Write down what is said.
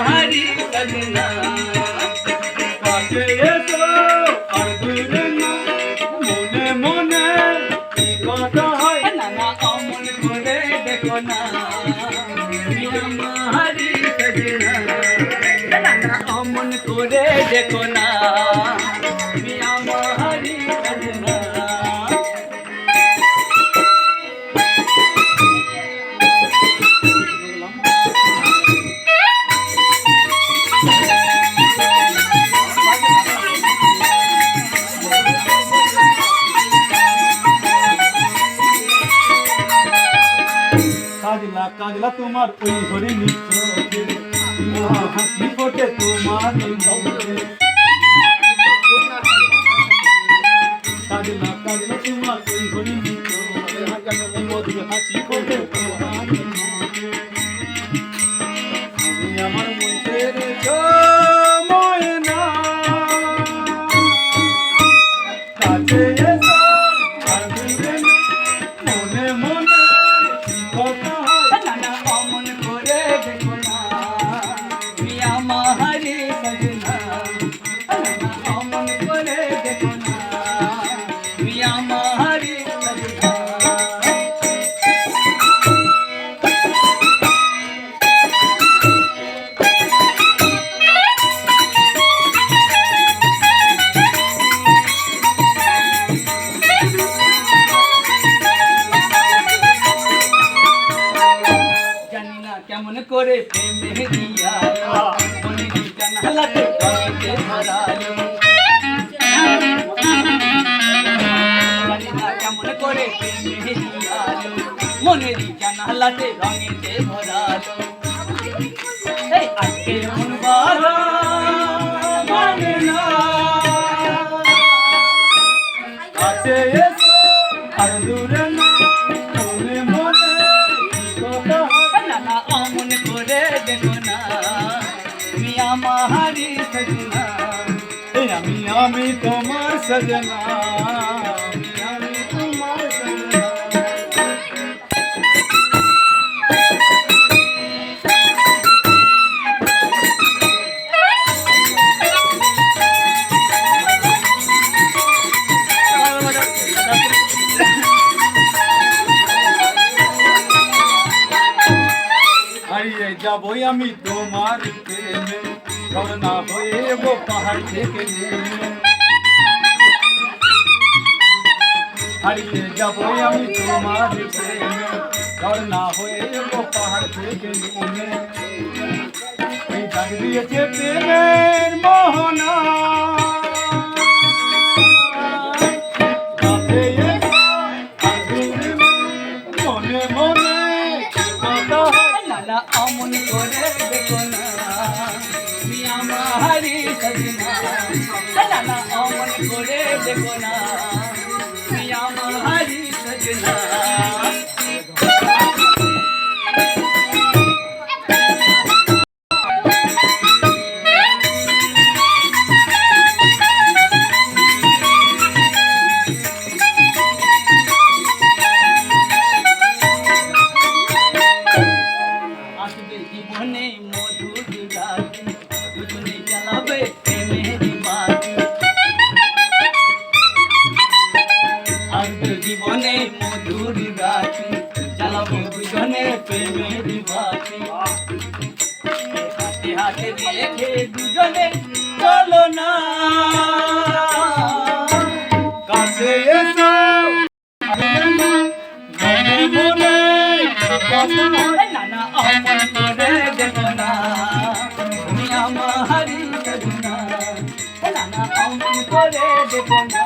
हमारी सजना काছে এসো আর দূরে না মনে মনে কি কথা হয় নানা অমন করে দেখো না हमारी सजना नाना अमन करे देखो ना मिया हमारी सजना काजला काजला तुम्हार ओई हरि मित्र हासि फोटे तुम्हार मुखे काजला काजला तुम्हार ओई हरि मित्र मधुर हासि फोटे तुम्हार मुखे আমার মনের ময়না কাছে এসো আর দূরে মনে মনে কথা नाना अमन करे देखो ना मिया हमारी सजना नाना अमन करे देखो ना मिया हमारी सजना কেমন করে প্রেমে দিয়া মনে দিতেন হালাতে গলিতে ধরালো জানি না কেমন করে প্রেমে দিয়া মনে দিতেন হালাতে রঙেতে ধরালো এই আজকে মন বাধা মানে না কাছে এসো আর দূরে না মনে মনে কথা नाना अमन करे देखो ना मिया हमारी सजना আমি তোমার सजना আমি তোমার सजना হারিয়ে যাবই আমি তোমার প্রেমে ঝরনা হয়ে গো পাহাড় থেকে নেমে হারিয়ে যাবই আমি তোমার প্রেমে ঝরনা হয়ে গো পাহাড় থেকে নেমে এই ডাক দিয়েছে প্রেমের মোহনা কাছে এসো আর দূরে মনে মনে কথা नाना अमन करे देखो ना मिया हमारी सजना नाना अमन करे देखो ना मिया हमारी सजना জীবনে মধুর রাতি দুজনে জ্বালাবে প্রেমের বাতি আজ জীবনে মধুর রাতি জ্বালাবো দুজনে প্রেমের বাতি হাতে হাতে রেখে দুজনে চলো না কাছে এসো नाना अमन करे देखो ना मिया हमारी सजना नाना अमन करे देखो ना